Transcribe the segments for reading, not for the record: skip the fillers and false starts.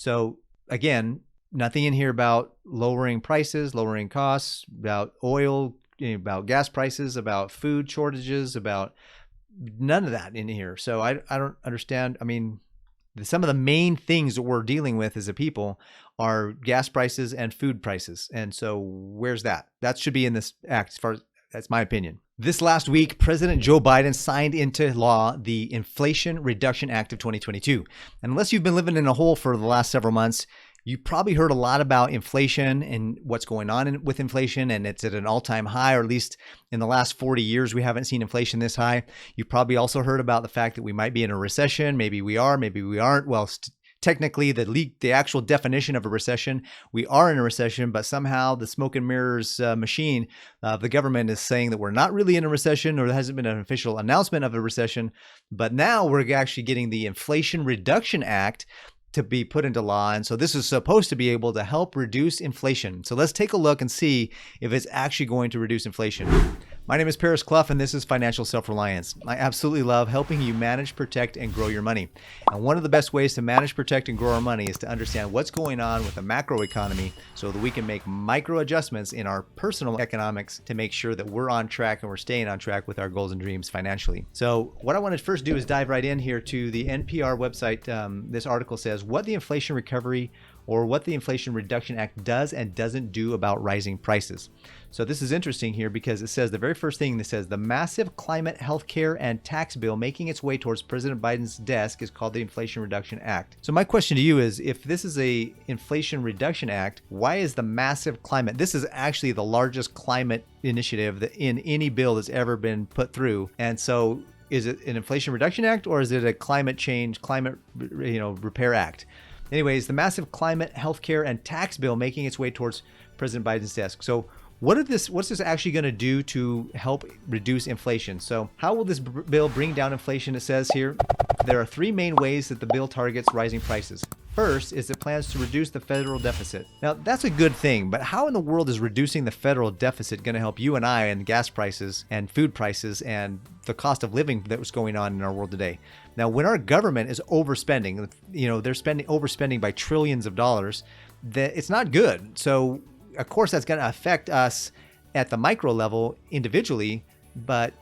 So again, nothing in here about lowering prices, lowering costs, about oil, about gas prices, about food shortages, about none of that in here. So I don't understand. I mean, some of the main things that we're dealing with as a people are gas prices and food prices. And so where's that? That should be in this act, as far as that's my opinion. This last week, President Joe Biden signed into law the Inflation Reduction Act of 2022. And unless you've been living in a hole for the last several months, you probably heard a lot about inflation and what's going on with inflation, and it's at an all-time high, or at least in the last 40 years, we haven't seen inflation this high. You've probably also heard about the fact that we might be in a recession. Maybe we are, maybe we aren't. Well, technically, the actual definition of a recession, we are in a recession, but somehow the smoke and mirrors machine of the government is saying that we're not really in a recession, or there hasn't been an official announcement of a recession. But now we're actually getting the Inflation Reduction Act to be put into law. And so this is supposed to be able to help reduce inflation. So let's take a look and see if it's actually going to reduce inflation. My name is Paris Clough, and this is Financial Self-Reliance. I absolutely love helping you manage, protect, and grow your money. And one of the best ways to manage, protect, and grow our money is to understand what's going on with the macro economy so that we can make micro adjustments in our personal economics to make sure that we're on track and we're staying on track with our goals and dreams financially. So what I want to first do is dive right in here to the NPR website. This article says what the Inflation Recovery or what the Inflation Reduction Act does and doesn't do about rising prices. So this is interesting here because it says the very first thing that says the massive climate, healthcare, and tax bill making its way towards President Biden's desk is called the Inflation Reduction Act. So my question to you is, if this is a Inflation Reduction Act, why is the massive climate? This is actually the largest climate initiative that in any bill that's ever been put through. And so is it an Inflation Reduction Act, or is it a climate change, repair act? Anyways, the massive climate, healthcare, and tax bill making its way towards President Biden's desk. So what's this actually going to do to help reduce inflation? So how will this bill bring down inflation? It says here, there are three main ways that the bill targets rising prices. First is it plans to reduce the federal deficit. Now, that's a good thing, but how in the world is reducing the federal deficit going to help you and I and gas prices and food prices and the cost of living that was going on in our world today? Now, when our government is overspending, they're overspending by trillions of dollars, that it's not good. So, of course, that's going to affect us at the micro level individually, but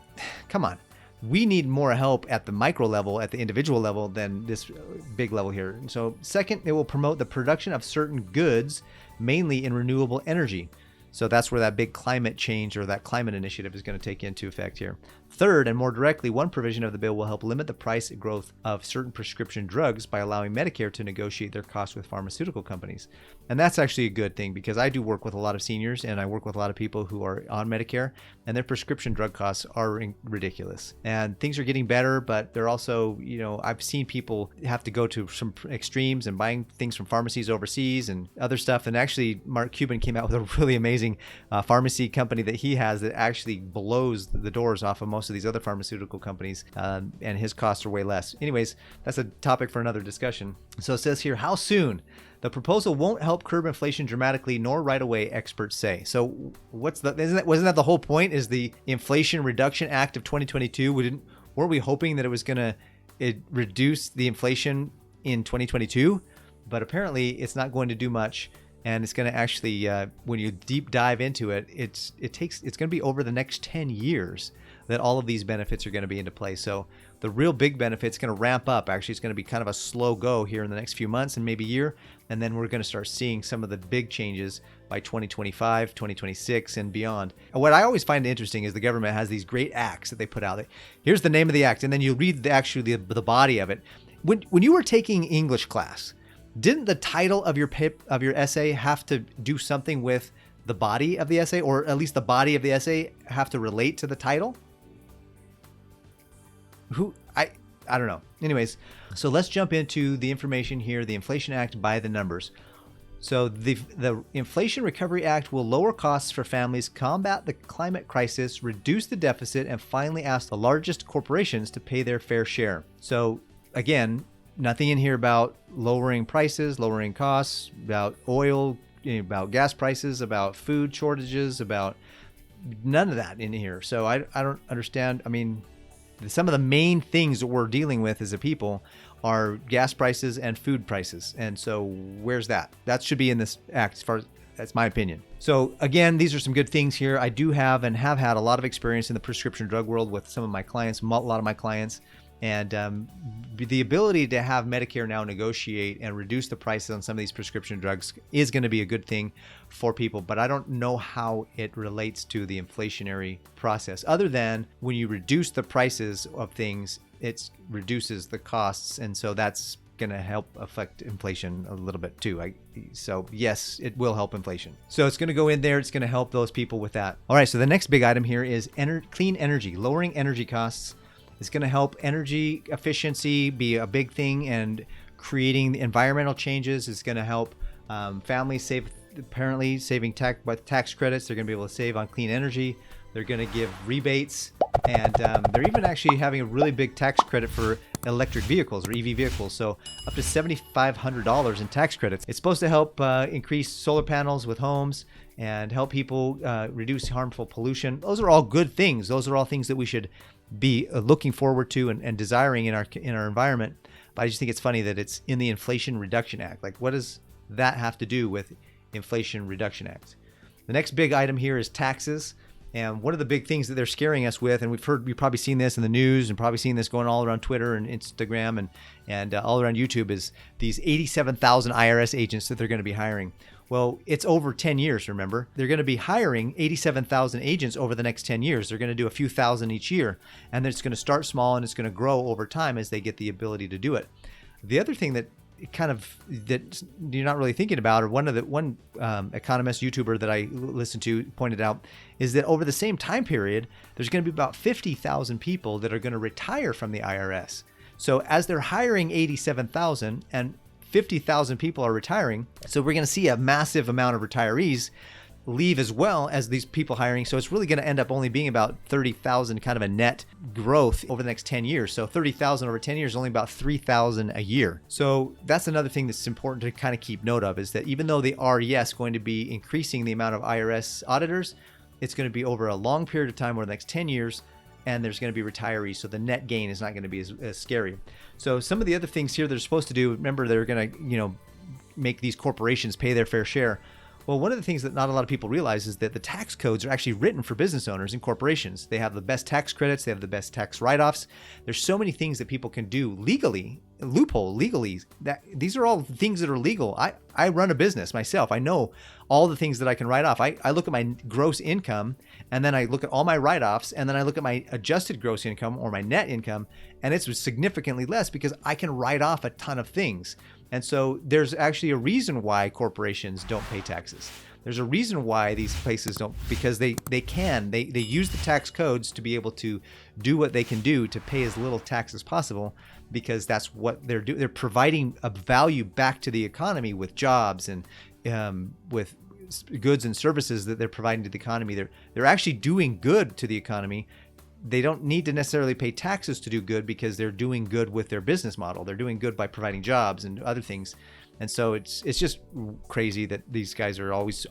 come on. We need more help at the micro level, at the individual level, than this big level here. So second, it will promote the production of certain goods, mainly in renewable energy. So that's where that big climate change or that climate initiative is going to take into effect here. Third, and more directly, one provision of the bill will help limit the price growth of certain prescription drugs by allowing Medicare to negotiate their costs with pharmaceutical companies. And that's actually a good thing because I do work with a lot of seniors and I work with a lot of people who are on Medicare, and their prescription drug costs are ridiculous. And things are getting better, but they're also, I've seen people have to go to some extremes and buying things from pharmacies overseas and other stuff. And actually, Mark Cuban came out with a really amazing pharmacy company that he has that actually blows the doors off of most of these other pharmaceutical companies, and his costs are way less. Anyways, that's a topic for another discussion. So it says here, how soon? The proposal won't help curb inflation dramatically, nor right away, experts say. So wasn't that the whole point? Is the Inflation Reduction Act of 2022? Weren't we hoping that it was going to reduce the inflation in 2022? But apparently, it's not going to do much. And it's going to actually, when you deep dive into it, it's going to be over the next 10 years that all of these benefits are going to be into play. So the real big benefit's going to ramp up. Actually, it's going to be kind of a slow go here in the next few months and maybe a year. And then we're going to start seeing some of the big changes by 2025, 2026, and beyond. And what I always find interesting is the government has these great acts that they put out. Here's the name of the act, and then you read the body of it. When you were taking English class, didn't the title of your essay have to do something with the body of the essay, or at least the body of the essay have to relate to the title? I don't know. Anyways, so let's jump into the information here, the Inflation Act by the numbers. So the Inflation Recovery Act will lower costs for families, combat the climate crisis, reduce the deficit, and finally ask the largest corporations to pay their fair share. So again, nothing in here about lowering prices, lowering costs, about oil, about gas prices, about food shortages, about none of that in here. So I don't understand. I mean, some of the main things that we're dealing with as a people are gas prices and food prices. And so where's that? That should be in this act as far as that's my opinion. So again, these are some good things here. I do have and have had a lot of experience in the prescription drug world with some of my clients, a lot of my clients. And the ability to have Medicare now negotiate and reduce the prices on some of these prescription drugs is going to be a good thing for people. But I don't know how it relates to the inflationary process, other than when you reduce the prices of things, it reduces the costs. And so that's going to help affect inflation a little bit too. So yes, it will help inflation. So it's going to go in there. It's going to help those people with that. All right. So the next big item here is clean energy. Lowering energy costs is going to help energy efficiency be a big thing, and creating the environmental changes is going to help families save. Apparently, saving with tax credits, they're going to be able to save on clean energy. They're going to give rebates, and they're even actually having a really big tax credit for electric vehicles or EV vehicles. So up to $7,500 in tax credits. It's supposed to help increase solar panels with homes and help people reduce harmful pollution. Those are all good things. Those are all things that we should be looking forward to and desiring in our environment. But I just think it's funny that it's in the Inflation Reduction Act. Like, what does that have to do with Inflation Reduction Act? The next big item here is taxes. And one of the big things that they're scaring us with, and we've probably seen this in the news and probably seen this going all around Twitter and Instagram and all around YouTube, is these 87,000 IRS agents that they're going to be hiring. Well, it's over 10 years, remember? They're going to be hiring 87,000 agents over the next 10 years. They're going to do a few thousand each year, and it's going to start small and it's going to grow over time as they get the ability to do it. The other thing that you're not really thinking about, or one economist YouTuber that I listened to pointed out, is that over the same time period, there's going to be about 50,000 people that are going to retire from the IRS. So as they're hiring 87,000 and 50,000 people are retiring, so we're going to see a massive amount of retirees leave as well as these people hiring. So it's really going to end up only being about 30,000 kind of a net growth over the next 10 years. So 30,000 over 10 years is only about 3,000 a year. So that's another thing that's important to kind of keep note of, is that even though they are, yes, going to be increasing the amount of IRS auditors, it's going to be over a long period of time, over the next 10 years, and there's going to be retirees. So the net gain is not going to be as scary. So some of the other things here they're supposed to do, remember, they're going to, make these corporations pay their fair share. Well, one of the things that not a lot of people realize is that the tax codes are actually written for business owners and corporations. They have the best tax credits. They have the best tax write-offs. There's so many things that people can do legally, legally. These are all things that are legal. I run a business myself. I know all the things that I can write off. I look at my gross income, and then I look at all my write-offs, and then I look at my adjusted gross income or my net income, and it's significantly less because I can write off a ton of things. And so there's actually a reason why corporations don't pay taxes. There's a reason why these places don't, because they use the tax codes to be able to do what they can do to pay as little tax as possible, because that's what they're doing. They're providing a value back to the economy with jobs and with goods and services that they're providing to the economy. They're actually doing good to the economy. They don't need to necessarily pay taxes to do good, because they're doing good with their business model. They're doing good by providing jobs and other things. And so it's just crazy that these guys are always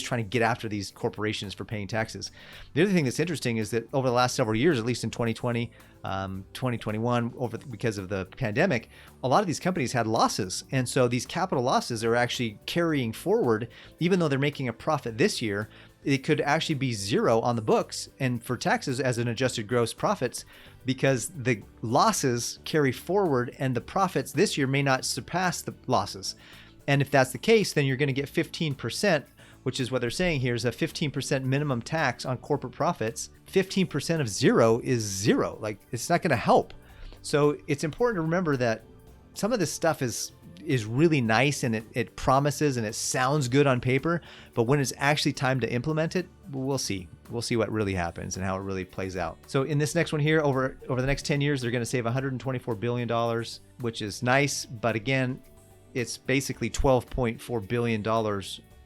trying to get after these corporations for paying taxes. The other thing that's interesting is that over the last several years, at least in 2020, 2021, because of the pandemic, a lot of these companies had losses. And so these capital losses are actually carrying forward. Even though they're making a profit this year, it could actually be zero on the books and for taxes as an adjusted gross profits, because the losses carry forward and the profits this year may not surpass the losses. And if that's the case, then you're going to get 15%, which is what they're saying here is a 15% minimum tax on corporate profits. 15% of zero is zero. Like, it's not going to help. So it's important to remember that some of this stuff is really nice, and it promises and it sounds good on paper, but when it's actually time to implement it, we'll see what really happens and how it really plays out. So in this next one here, over the next 10 years, they're going to save $124 billion, which is nice. But again, it's basically $12.4 billion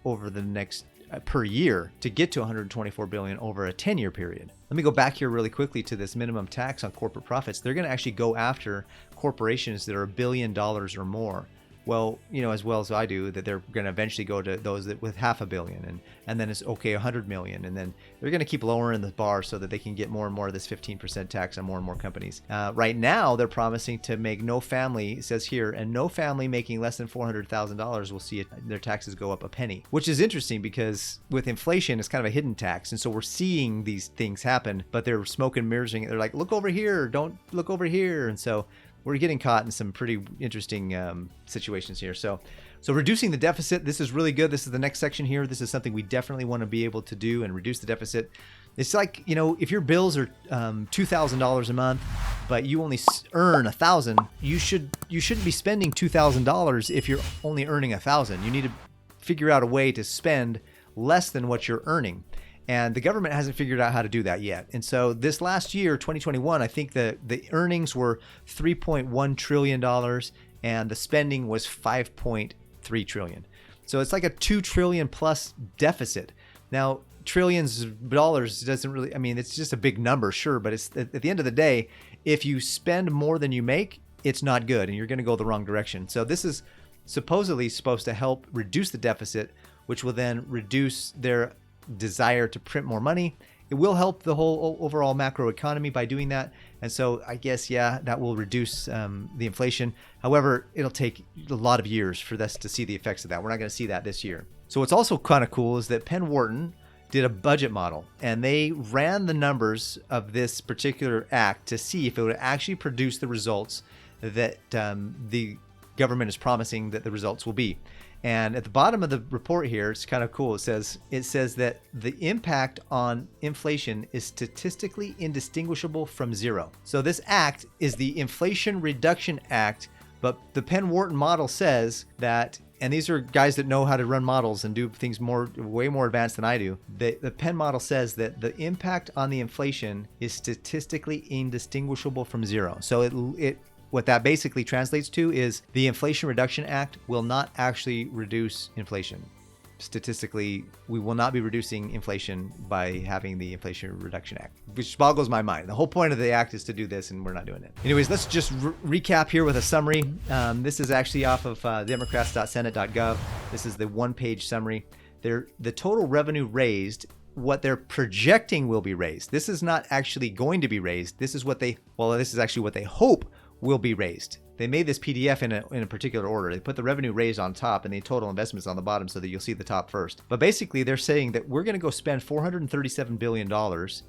over the next per year to get to $124 billion over a 10-year period. Let me go back here really quickly to this minimum tax on corporate profits. They're going to actually go after corporations that are $1 billion or more. well, as well as I do, that they're going to eventually go to those that with $500 million, and then it's okay, 100 million, and then they're going to keep lowering the bar so that they can get more and more of this 15% tax on more and more companies. Right now, they're promising to make no family, it says here, and no family making less than $400,000 will see their taxes go up a penny, which is interesting because with inflation, it's kind of a hidden tax, and so we're seeing these things happen, but they're smoke and mirroring it. They're like, look over here, don't look over here, and so we're getting caught in some pretty interesting situations here. So reducing the deficit, this is really good. This is the next section here. This is something we definitely want to be able to do and reduce the deficit. It's like, if your bills are $2,000 a month, but you only earn $1,000, you shouldn't be spending $2,000 if you're only earning $1,000. You need to figure out a way to spend less than what you're earning. And the government hasn't figured out how to do that yet. And so this last year, 2021, I think the earnings were $3.1 trillion and the spending was $5.3 trillion. So it's like a $2 trillion plus deficit. Now, trillions of dollars doesn't really, it's just a big number, sure. But it's at the end of the day, if you spend more than you make, it's not good and you're going to go the wrong direction. So this is supposedly supposed to help reduce the deficit, which will then reduce their desire to print more money. It will help the whole overall macro economy by doing that. And so I guess, that will reduce the inflation. However, it'll take a lot of years for us to see the effects of that. We're not going to see that this year. So what's also kind of cool is that Penn Wharton did a budget model and they ran the numbers of this particular act to see if it would actually produce the results that the government is promising that the results will be. And at the bottom of the report here, it's kind of cool. It says that the impact on inflation is statistically indistinguishable from zero. So this act is the Inflation Reduction Act, but the Penn Wharton model says that, and these are guys that know how to run models and do things way more advanced than I do. The Penn model says that the impact on the inflation is statistically indistinguishable from zero. So what that basically translates to is the Inflation Reduction Act will not actually reduce inflation. Statistically, we will not be reducing inflation by having the Inflation Reduction Act, which boggles my mind. The whole point of the act is to do this, and we're not doing it. Anyways, let's just recap here with a summary. This is actually off of democrats.senate.gov. This is the one-page summary. The total revenue raised, what they're projecting will be raised. This is not actually going to be raised. This is actually what they hope will be raised. They made this PDF in a particular order. They put the revenue raised on top and the total investments on the bottom so that you'll see the top first. But basically, they're saying that we're going to go spend $437 billion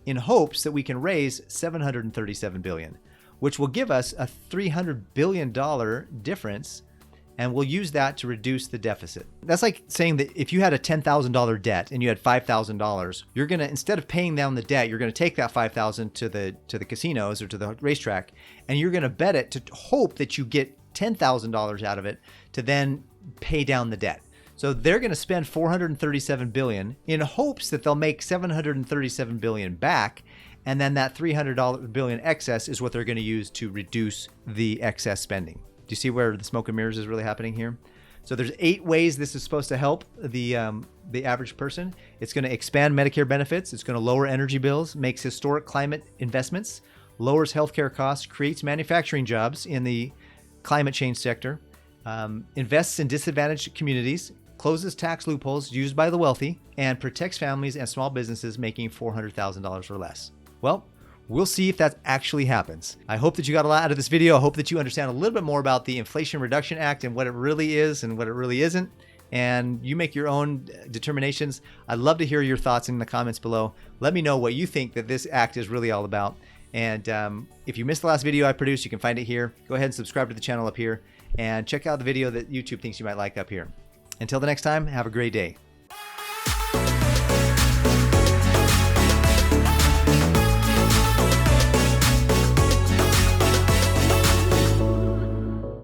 in hopes that we can raise $737 billion, which will give us a $300 billion difference, and we'll use that to reduce the deficit. That's like saying that if you had a $10,000 debt and you had $5,000, you're going to, instead of paying down the debt, you're going to take that $5,000 to the casinos or to the racetrack, and you're going to bet it to hope that you get $10,000 out of it to then pay down the debt. So they're going to spend $437 billion in hopes that they'll make $737 billion back, and then that $300 billion excess is what they're going to use to reduce the excess spending. Do you see where the smoke and mirrors is really happening here? So there's 8 ways this is supposed to help the average person. It's going to expand Medicare benefits. It's going to lower energy bills, makes historic climate investments, lowers healthcare costs, creates manufacturing jobs in the climate change sector, invests in disadvantaged communities, closes tax loopholes used by the wealthy, and protects families and small businesses making $400,000 or less. Well, we'll see if that actually happens. I hope that you got a lot out of this video. I hope that you understand a little bit more about the Inflation Reduction Act and what it really is and what it really isn't. And you make your own determinations. I'd love to hear your thoughts in the comments below. Let me know what you think that this act is really all about. And if you missed the last video I produced, you can find it here. Go ahead and subscribe to the channel up here and check out the video that YouTube thinks you might like up here. Until the next time, have a great day.